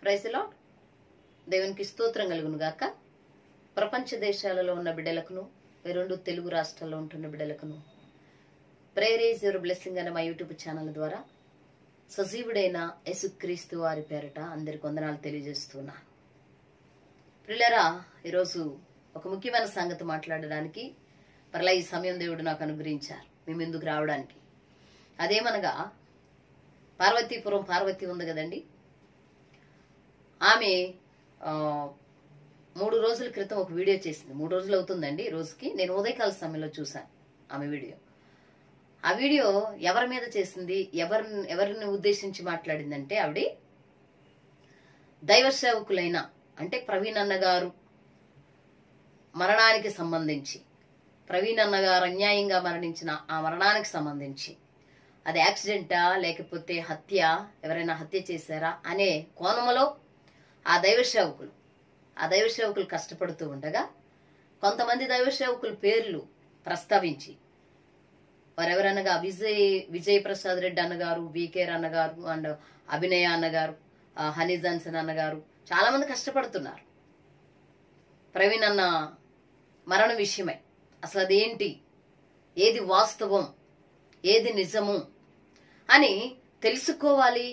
Praise the lord. దేవునికి స్తోత్రం కలుగును గాక. ప్రపంచ దేశాలలో ఉన్న బిడ్డలకును, రెండు తెలుగు రాష్ట్రాల్లో ఉంటున్న బిడ్డలకును ప్రేయర్ ఈజ్ యువర్ బ్లెస్సింగ్ అనే మా యూట్యూబ్ ఛానల్ ద్వారా సజీవుడైన యేసుక్రీస్తు వారి పేరిట అందరికి వందనాలు తెలియజేస్తున్నాను. ప్రియులారా, ఈరోజు ఒక ముఖ్యమైన సంగతి మాట్లాడడానికి పర్లా ఈ సమయం దేవుడు నాకు అనుగ్రహించారు మీ ముందుకు రావడానికి. అదేమనగా, పార్వతీపురం పార్వతి ఉంది కదండి, ఆమె 3 రోజుల క్రితం ఒక వీడియో చేసింది. 3 రోజులు అవుతుందండి రోజుకి. నేను ఉదయకాల సమయంలో చూశాను ఆమె వీడియో. ఆ వీడియో ఎవరి మీద చేసింది, ఎవరిని ఉద్దేశించి మాట్లాడిందంటే, ఆవిడ దైవ సేవకులైన అంటే ప్రవీణ్ అన్న గారు మరణానికి సంబంధించి, ప్రవీణ్ అన్న గారు అన్యాయంగా మరణించిన ఆ మరణానికి సంబంధించి అది యాక్సిడెంటా లేకపోతే హత్య, ఎవరైనా హత్య చేశారా అనే కోణంలో ఆ దైవ సేవకులు కష్టపడుతూ ఉండగా కొంతమంది దైవ సేవకుల పేర్లు ప్రస్తావించి, వారెవరనగా విజయ్ ప్రసాద్ రెడ్డి అన్నగారు, వికేర్ అన్నగారు అండ్ అభినయ అన్నగారు, హనీ జాన్సన్ అన్నగారు చాలా మంది కష్టపడుతున్నారు ప్రవీణ్ అన్న మరణ విషయమై. అసలు అదేంటి, ఏది వాస్తవం, ఏది నిజము అని తెలుసుకోవాలి.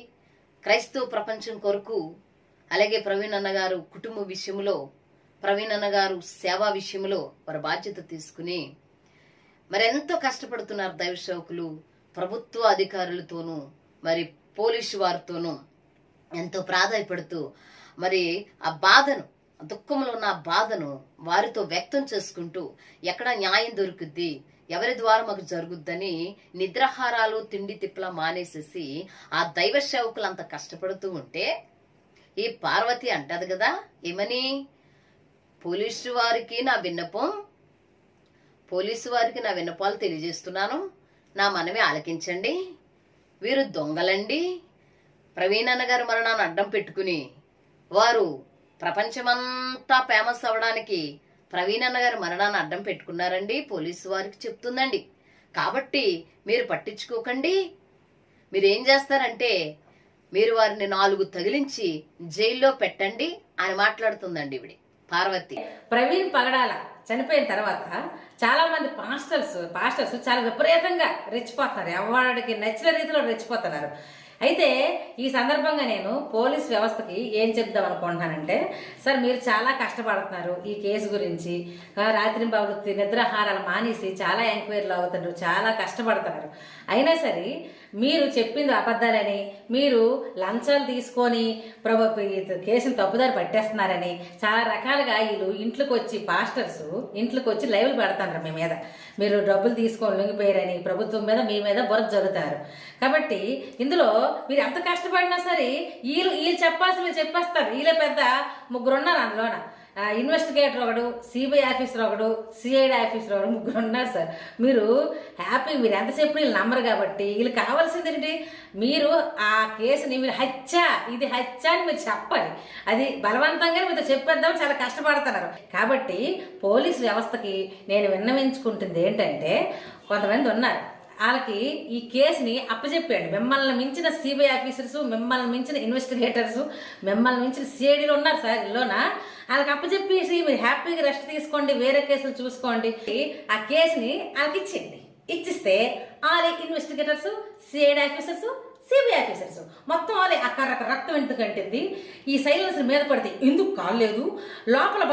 క్రైస్తవ ప్రపంచం కొరకు, అలాగే ప్రవీణ్ అన్నగారు కుటుంబ విషయంలో, ప్రవీణ్ అన్నగారు సేవా విషయంలో వారి బాధ్యత తీసుకుని మరెంతో కష్టపడుతున్నారు దైవ సేవకులు. ప్రభుత్వ అధికారులతోనూ మరి పోలీసు వారితోనూ ఎంతో ప్రాధాయపడుతూ మరి ఆ బాధను, దుఃఖంలో ఉన్న ఆ బాధను వారితో వ్యక్తం చేసుకుంటూ ఎక్కడ న్యాయం దొరుకుద్ది, ఎవరి ద్వారా మాకు జరుగుద్దని నిద్రాహారాలు తిండి తిప్పలా మానేసేసి ఆ దైవ సేవకులు అంత కష్టపడుతూ ఉంటే, ఈ పార్వతి అంటది కదా ఏమని, పోలీసు వారికి నా విన్నపాలు తెలియజేస్తున్నాను, నా మనవి ఆలకించండి. వీరు దొంగలండి. ప్రవీణ్ అన్న గారి మరణాన్ని అడ్డం పెట్టుకుని వారు ప్రపంచమంతా ఫేమస్ అవడానికి ప్రవీణ్ అన్న గారి మరణాన్ని అడ్డం పెట్టుకున్నారండి, పోలీసు వారికి చెప్తుందండి. కాబట్టి మీరు పట్టించుకోకండి. మీరేం చేస్తారంటే మీరు వారిని 4 తగిలించి జైల్లో పెట్టండి అని మాట్లాడుతుందండి ఇవిడి పార్వతి. ప్రవీణ్ పగడాల చనిపోయిన తర్వాత చాలా మంది పాస్టర్స్ చాలా విపరీతంగా రెచ్చిపోతున్నారు, ఎవరికి నచ్చిన రీతిలో రెచ్చిపోతున్నారు. అయితే ఈ సందర్భంగా నేను పోలీస్ వ్యవస్థకి ఏం చెప్దాం అనుకుంటున్నానంటే, సార్ మీరు చాలా కష్టపడుతున్నారు ఈ కేసు గురించి, రాత్రి బాబు నిద్రాహారాలు మానేసి చాలా ఎంక్వైరీలు అవుతున్నారు, చాలా కష్టపడుతున్నారు. అయినా సరే మీరు చెప్పింది అబద్ధాలని, మీరు లంచాలు తీసుకొని కేసును తప్పుదారి పట్టేస్తున్నారని చాలా రకాలుగా వీళ్ళు పాస్టర్స్ ఇంట్లోకి వచ్చి లైవ్లు పెడతారు మీ మీద, మీరు డబ్బులు తీసుకొని లొంగిపోయారని ప్రభుత్వం మీద మీ మీద బురద జరుగుతారు. కాబట్టి ఇందులో మీరు ఎంత కష్టపడినా సరే వీళ్ళు చెప్పాల్సి చెప్పేస్తారు. వీళ్ళే పెద్ద 3 ఉన్నారు అందులోన. ఇన్వెస్టిగేటర్ ఒకడు, సిబిఐ ఆఫీసర్ ఒకడు, సిఐడి ఆఫీసర్ ఒకడు, 3 ఉన్నారు సార్. మీరు హ్యాపీ, మీరు ఎంతసేపు వీళ్ళు నమ్మరు కాబట్టి వీళ్ళు కావాల్సింది ఏంటి, మీరు ఆ కేసుని మీరు ఇది హత్య అని మీరు చెప్పాలి. అది బలవంతంగానే మీతో చెప్పేద్దాం చాలా కష్టపడుతున్నారు. కాబట్టి పోలీస్ వ్యవస్థకి నేను విన్నవించుకుంటుంది ఏంటంటే, కొంతమంది ఉన్నారు వాళ్ళకి ఈ కేసుని అప్పచెప్పాడు. మిమ్మల్ని మించిన సిబిఐ ఆఫీసర్స్, మిమ్మల్ని మించిన ఇన్వెస్టిగేటర్స్, మిమ్మల్ని మించిన సిఐడీలు ఉన్నారు సార్ ఇల్లోన. వాళ్ళకి అప్పచెప్పేసి మీరు హ్యాపీగా రెస్ట్ తీసుకోండి, వేరే కేసులు చూసుకోండి, ఆ కేసుని వాళ్ళకి ఇచ్చేయండి. ఇచ్చిస్తే వాళ్ళ investigators, CID officers, CBI officers మొత్తం వాళ్ళే అక్కడ రక్తం ఎందుకంటుంది, ఈ సైలెన్సర్ మీద పడితే ఎందుకు కాలేదు, లోపల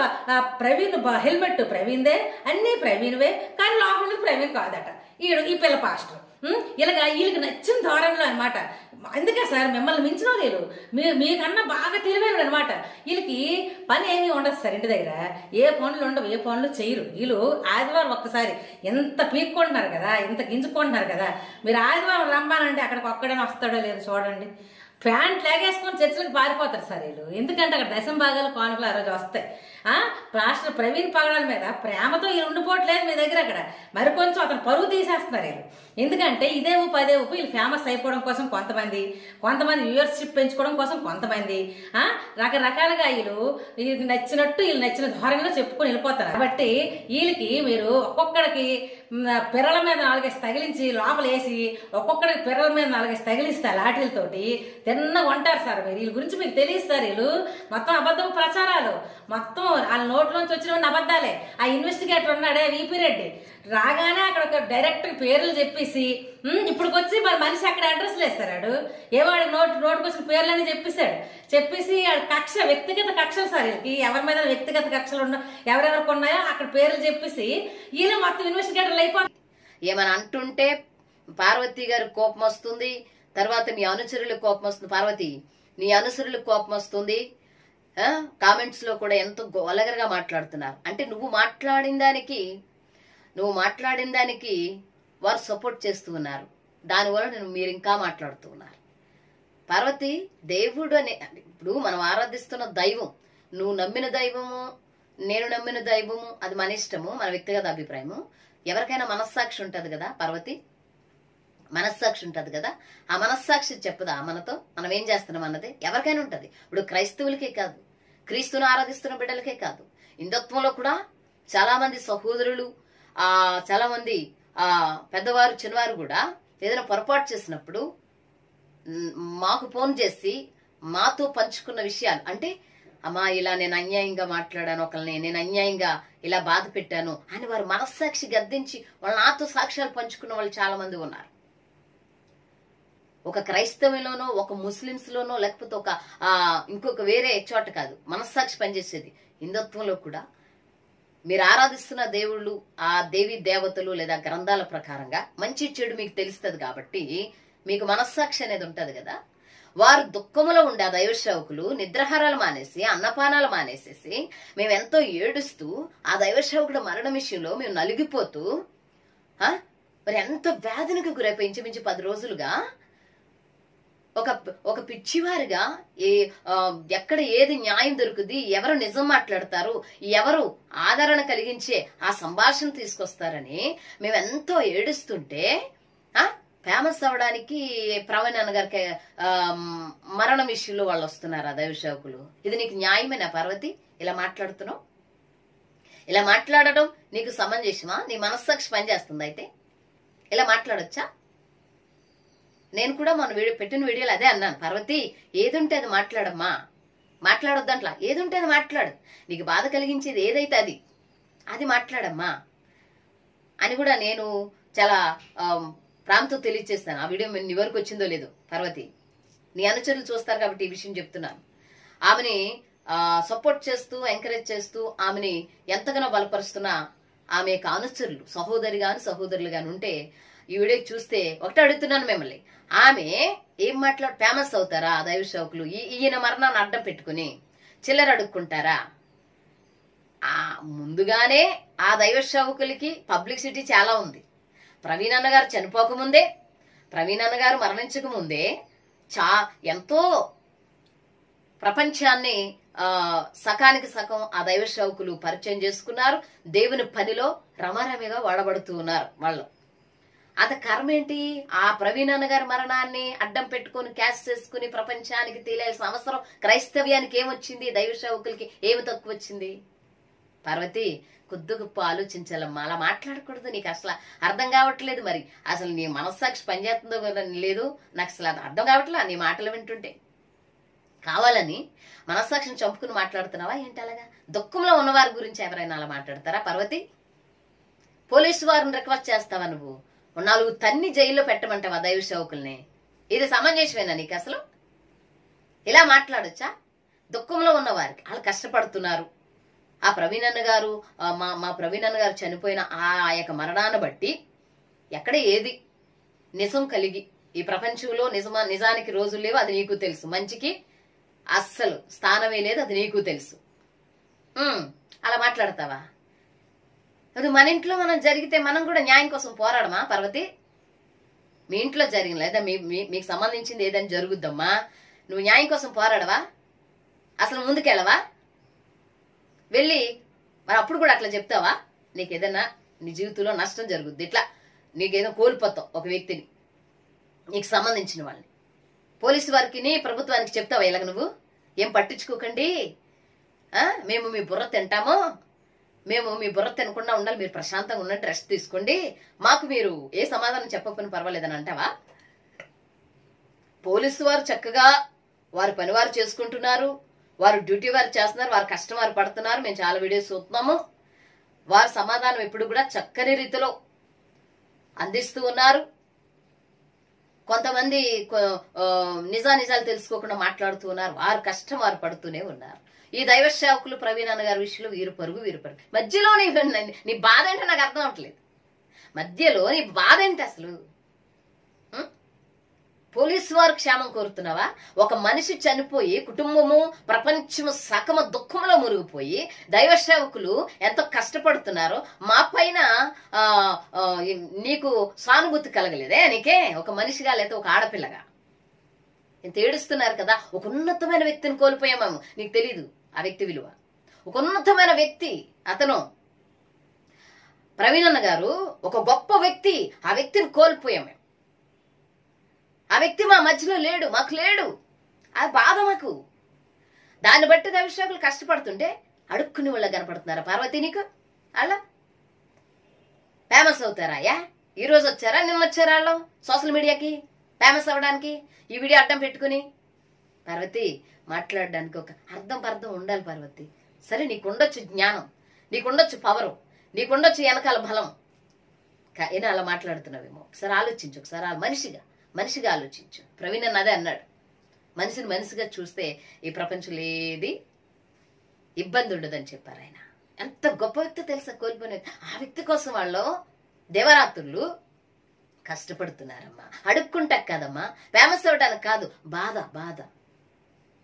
ప్రవీణ్ హెల్మెట్ ప్రవీణ్దే, అన్నీ ప్రవీణ్వే, కానీ లోపల ప్రవీణ్ కాదట ఈ పిల్ల పాస్టర్. వీళ్ళకి నచ్చిన ధోరణిలో అనమాట. అందుకే సార్ మిమ్మల్ని మించిన లేదు, మీకన్నా బాగా తెలివైన అనమాట. వీళ్ళకి పని ఏమీ ఉండదు సార్, ఇంటి దగ్గర ఏ పనులు ఉండవు, ఏ పనులు చేయరు. వీళ్ళు ఆదివారం ఒక్కసారి ఎంత పీక్కుంటున్నారు కదా, ఎంత గింజుకుంటున్నారు కదా, మీరు ఆదివారం రమ్మానంటే అక్కడికి ఒక్కడైనా వస్తాడో లేదు చూడండి. ప్యాంట్ లేగేసుకొని చర్చలకు పారిపోతారు సార్ వీళ్ళు. ఎందుకంటే అక్కడ దశం భాగాలు కానుకలు ఆ రోజు వస్తాయి. పాస్టర్ ప్రవీణ్ పగడాల మీద ప్రేమతో వీళ్ళు ఉండిపోవట్లేదు మీ దగ్గర. అక్కడ మరి కొంచెం అతను పరువు తీసేస్తున్నారు వీళ్ళు. ఎందుకంటే ఇదే ఊపు అదే ఊపు వీళ్ళు ఫేమస్ అయిపోవడం కోసం కొంతమంది వ్యూవర్షిప్ పెంచుకోవడం కోసం కొంతమంది రకరకాలుగా వీళ్ళకి నచ్చినట్టు వీళ్ళు నచ్చిన ధోరణిలో చెప్పుకొని వెళ్ళిపోతారు. కాబట్టి వీళ్ళకి మీరు ఒక్కొక్కడికి పిర్రల మీద 4 తగిలించి లోపల వేసి ఒక్కొక్కడికి పిర్రల మీద 4 తగిలిస్తారు లాఠీలతోటి తిన్నగా ఉంటారు సార్. మీరు వీళ్ళ గురించి మీకు తెలియదు సార్. వీళ్ళు మొత్తం అబద్ధపు ప్రచారాలు, మొత్తం వాళ్ళ నోట్లోంచి వచ్చిన అబద్ధాలే. ఆ ఇన్వెస్టిగేటర్ ఉన్నాడే వీపీ రెడ్డి రాగానే అక్కడ ఒక డైరెక్టర్ పేర్లు చెప్పేసి ఇప్పుడుకొచ్చి మరి మనిషి అక్కడ అడ్రస్లు వేస్తాడు. ఏవాడు నోటుకు వచ్చిన పేర్లని చెప్పేసి కక్ష, వ్యక్తిగత కక్షలు సార్ వీళ్ళకి. ఎవరి మీద వ్యక్తిగత కక్షలు ఉండవు, ఎవరెవరికి ఉన్నాయో అక్కడ పేర్లు చెప్పేసి వీళ్ళు మొత్తం ఇన్వెస్టిగేటర్లు అయిపోతారు. ఏమని అంటుంటే పార్వతి గారి కోపం వస్తుంది, తర్వాత మీ అనుచరులకు కోపం వస్తుంది. పార్వతి, నీ అనుచరులకు కోపం వస్తుంది. కామెంట్స్ లో కూడా ఎంతో గొలగరగా మాట్లాడుతున్నారు. అంటే నువ్వు మాట్లాడిన దానికి వారు సపోర్ట్ చేస్తూ ఉన్నారు. దానివల్ల మీరు ఇంకా మాట్లాడుతూ ఉన్నారు. పార్వతి, దేవుడు అనే ఇప్పుడు మనం ఆరాధిస్తున్న దైవం, నువ్వు నమ్మిన దైవము, నేను నమ్మిన దైవము, అది మన ఇష్టము, మన వ్యక్తిగత అభిప్రాయము. ఎవరికైనా మనస్సాక్షి ఉంటది కదా పార్వతి, మనస్సాక్షి ఉంటది కదా. ఆ మనస్సాక్షి చెప్పదా మనతో మనం ఏం చేస్తున్నాం అన్నది? ఎవరికైనా ఉంటది. ఇప్పుడు క్రైస్తవులకే కాదు, క్రీస్తును ఆరాధిస్తున్న బిడ్డలకే కాదు, హిందుత్వంలో కూడా చాలా మంది సహోదరులు, చాలా మంది పెద్దవారు చిన్నవారు కూడా ఏదైనా పొరపాటు చేసినప్పుడు మాకు ఫోన్ చేసి మాతో పంచుకున్న విషయాలు, అంటే అమ్మా ఇలా నేను అన్యాయంగా మాట్లాడాను, ఒకరిని నేను అన్యాయంగా ఇలా బాధ పెట్టాను అని వారు మనస్సాక్షి గద్దించి వాళ్ళు నాతో సాక్ష్యాలు పంచుకున్న వాళ్ళు చాలా మంది ఉన్నారు. ఒక క్రైస్తవులోనో, ఒక ముస్లింస్ లోనో, లేకపోతే ఒక ఇంకొక వేరే చోట కాదు, మనస్సాక్షి పనిచేసేది. హిందుత్వంలో కూడా మీరు ఆరాధిస్తున్న దేవుళ్ళు, ఆ దేవి దేవతలు లేదా గ్రంథాల ప్రకారంగా మంచి చెడు మీకు తెలుస్తుంది కాబట్టి మీకు మనస్సాక్షి అనేది ఉంటది కదా. వారు దుఃఖములో ఉండే ఆ దైవ సేవకులు నిద్రాహారాలు మానేసి, అన్నపానాలు మానేసేసి, మేమెంతో ఏడుస్తూ ఆ దైవ సేవకుడు మరణం విషయంలో మేము నలిగిపోతూ మరి ఎంతో వేదనకు గురైపోయి ఇంచుమించు 10 రోజులుగా ఒక పిచ్చివారిగా ఎక్కడ ఏది న్యాయం దొరుకుతుంది, ఎవరు నిజం మాట్లాడతారు, ఎవరు ఆదరణ కలిగించే ఆ సంభాషణ తీసుకొస్తారని మేము ఎంతో ఏడుస్తుంటే ఫేమస్ అవడానికి ప్రవీణ్ అన్న గారికి మరణం విషయంలో వాళ్ళు వస్తున్నారు ఆ దైవ సేవకులు. ఇది నీకు న్యాయమేనా పార్వతి? ఇలా మాట్లాడుతున్నావు? ఇలా మాట్లాడడం నీకు సమంజసమా? నీ మనస్సాక్షి పనిచేస్తుంది? అయితే ఇలా మాట్లాడొచ్చా? నేను కూడా మన పెట్టిన వీడియోలో అదే అన్నాను, పార్వతి ఏదుంటే అది మాట్లాడమ్మా, మాట్లాడొద్దంట్లా, ఏదుంటే అది మాట్లాడు, నీకు బాధ కలిగించేది ఏదైతే అది మాట్లాడమ్మా అని కూడా నేను చాలా ప్రాంతం తెలియజేస్తాను. ఆ వీడియో నీ వరకు వచ్చిందో లేదో పార్వతి, నీ అనుచరులు చూస్తారు కాబట్టి ఈ విషయం చెప్తున్నాను. ఆమెని సపోర్ట్ చేస్తూ, ఎంకరేజ్ చేస్తూ, ఆమెని ఎంతగానో బలపరుస్తున్న ఆమె యొక్క అనుచరులు, సహోదరులు గాని ఉంటే ఈ వీడియో చూస్తే ఒకటే అడుగుతున్నాను మిమ్మల్ని, ఆమె ఏం ఫేమస్ అవుతారా దైవ సేవకులు? ఈయన మరణాన్ని అడ్డం పెట్టుకుని చిల్లర అడుక్కుంటారా? ముందుగానే ఆ దైవ సేవకులకి పబ్లిసిటీ చాలా ఉంది. ప్రవీణ్ అన్న గారు చనిపోకముందే, ప్రవీణ్ అన్న గారు మరణించక ముందే ఎంతో ప్రపంచాన్ని సకానికి సగం ఆ దైవ సేవకులు పరిచయం చేసుకున్నారు. దేవుని పనిలో రమారమిగా వాడబడుతూ ఉన్నారు వాళ్ళు. అంత కర్మ ఏంటి? ఆ ప్రవీణ్ అన్న గారి మరణాన్ని అడ్డం పెట్టుకుని క్యాష్ చేసుకుని ప్రపంచానికి తెలియాల్సిన అవసరం క్రైస్తవ్యానికి ఏమొచ్చింది? దైవ సేవకులకి ఏమి తక్కువ వచ్చింది? పార్వతి, కొద్ది గొప్ప ఆలోచించాలమ్మా, అలా మాట్లాడకూడదు. నీకు అసలు అర్థం కావట్లేదు. మరి అసలు నీ మనస్సాక్షి పనిచేస్తుందో లేదు నాకు అసలు అది అర్థం కావట్లా నీ మాటలు వింటుంటే. కావాలని మనస్సాక్షిని చంపుకుని మాట్లాడుతున్నావా ఏంటి? అలాగా దుఃఖంలో ఉన్నవారి గురించి ఎవరైనా అలా మాట్లాడతారా పార్వతి? పోలీసు వారిని రిక్వెస్ట్ చేస్తావా నువ్వు? 4 తన్ని జైల్లో పెట్టమంటావా దైవ సేవకుల్ని? ఇది సమంజసమేనా నీకు? అసలు ఇలా మాట్లాడొచ్చా? దుఃఖంలో ఉన్నవారికి, వాళ్ళు కష్టపడుతున్నారు. ఆ ప్రవీణ్ అన్న గారు, మా ప్రవీణ్ అన్న గారు చనిపోయిన ఆ యొక్క మరణాన్ని బట్టి ఎక్కడ ఏది నిజం కలిగి ఈ ప్రపంచంలో నిజానికి రోజులు లేవు, అది నీకు తెలుసు. మంచికి అస్సలు స్థానమే లేదు, అది నీకు తెలుసు. అలా మాట్లాడతావా? అది మన ఇంట్లో మనం జరిగితే మనం కూడా న్యాయం కోసం పోరాడమా పార్వతి? మీ ఇంట్లో జరిగిన లేదా మీకు సంబంధించింది ఏదైనా జరుగుద్దమ్మా, నువ్వు న్యాయం కోసం పోరాడవా? అసలు ముందుకెళ్ళవా? వెళ్ళి మరి అప్పుడు కూడా అట్లా చెప్తావా? నీకేదన్నా నీ జీవితంలో నష్టం జరుగుద్ది, ఇట్లా నీకేదో కోల్పోతావు ఒక వ్యక్తిని, నీకు సంబంధించిన వాళ్ళని, పోలీసు వారికి ప్రభుత్వానికి చెప్తావా ఇలాగ? నువ్వు ఏం పట్టించుకోకండి, మేము మీ బుర్ర తింటాము, మేము మీ బుర్ర తినకుండా ఉండాలి, మీరు ప్రశాంతంగా ఉన్నట్టు రెస్ట్ తీసుకోండి, మాకు మీరు ఏ సమాధానం చెప్పకపోయినా పర్వాలేదని అంటావా? పోలీసు వారు చక్కగా వారి పని వారు చేసుకుంటున్నారు, వారు డ్యూటీ వారు చేస్తున్నారు, వారి కష్టం వారు పడుతున్నారు. మేము చాలా వీడియోస్ చూస్తున్నాము. వారి సమాధానం ఎప్పుడు కూడా చక్కని రీతిలో అందిస్తూ ఉన్నారు. కొంతమంది నిజాలు తెలుసుకోకుండా మాట్లాడుతూ ఉన్నారు. వారు కష్టం వారు పడుతూనే ఉన్నారు. ఈ దైవ సేవకులు ప్రవీణ్ అన్న గారి విషయంలో వీరు పరుగు. మధ్యలో నీ బాధ ఏంటో నాకు అర్థం అవట్లేదు. మధ్యలో నీ బాధ ఏంటి అసలు? పోలీసు వారు క్షేమం కోరుతున్నావా? ఒక మనిషి చనిపోయి కుటుంబము ప్రపంచము సకమ దుఃఖంలో మురిగిపోయి దైవ సేవకులు ఎంతో కష్టపడుతున్నారో మా పైన నీకు సానుభూతి కలగలేదే? నీకే ఒక మనిషిగా లేదా ఒక ఆడపిల్లగా ఇంత ఏడుస్తున్నారు కదా. ఒక ఉన్నతమైన వ్యక్తిని కోల్పోయాము. నీకు తెలీదు ఆ వ్యక్తి విలువ. ఒక ఉన్నతమైన వ్యక్తి అతను ప్రవీణ్ అన్న గారు, ఒక గొప్ప వ్యక్తి. ఆ వ్యక్తిని కోల్పోయాము. ఆ వ్యక్తి మా మధ్యలో లేడు, మాకు లేడు. ఆ బాధ మాకు. దాన్ని బట్టి దైవసేవకులు కష్టపడుతుంటే అడుక్కుని వాళ్ళ కనపడుతున్నారా పార్వతి? నీకు అలా ఫేమస్ అవుతారా? ఈ రోజు వచ్చారా, నిన్న వచ్చారా వాళ్ళు సోషల్ మీడియాకి ఫేమస్ అవ్వడానికి? ఈ వీడియో అడ్డం పెట్టుకుని పార్వతి మాట్లాడడానికి ఒక అర్థం ఉండాలి పార్వతి. సరే, నీకుండొచ్చు జ్ఞానం, నీకుండొచ్చు పవరు, నీకుండొచ్చు వెనకాల బలం, అయినా అలా మాట్లాడుతున్నావేమో. ఒకసారి ఆలోచించు. ఒకసారి మనిషిగా ఆలోచించు. ప్రవీణ్ అన్న అదే అన్నాడు, మనిషిని మనిషిగా చూస్తే ఈ ప్రపంచంలో ఏది ఇబ్బంది ఉండదని చెప్పారు ఆయన. ఎంత గొప్ప వ్యక్తి తెలుసా కోల్పోయిన. ఆ వ్యక్తి కోసం వాళ్ళు దేవరాత్రులు కష్టపడుతున్నారమ్మా. అడుక్కుంటాక కాదమ్మా, ఫేమస్ అవడానికి కాదు.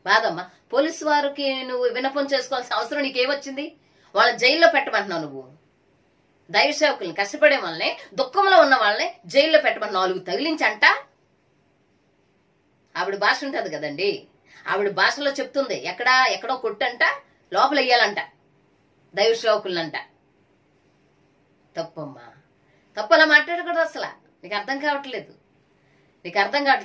బాధమ్మా. పోలీసు వారికి నువ్వు విన్నపం చేసుకోవాల్సిన అవసరం నీకేమొచ్చింది? వాళ్ళ జైల్లో పెట్టమంటున్నావు నువ్వు. దైవ సేవకుల్ని, కష్టపడే వాళ్ళని, దుఃఖంలో ఉన్న వాళ్ళని జైల్లో పెట్టమని 4 తగిలించంట. ఆవిడ భాష ఉంటది కదండి, ఆవిడ భాషలో చెప్తుంది. ఎక్కడో కొట్టంట, లోపల వెయ్యాలంట దైవ సేవకులంట. తప్పమ్మా, తప్పలా మాట్లాడకూడదు అసలు. నీకు అర్థం కావట్లేదు.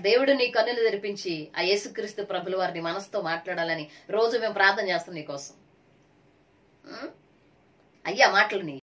దేవుడు నీ కన్నులు తెరిపించి ఆ యేసుక్రీస్తు ప్రభుల వారిని మనసుతో మాట్లాడాలని రోజు మేము ప్రార్థన చేస్తాం నీకోసం. అయ్యా మాటలు నీ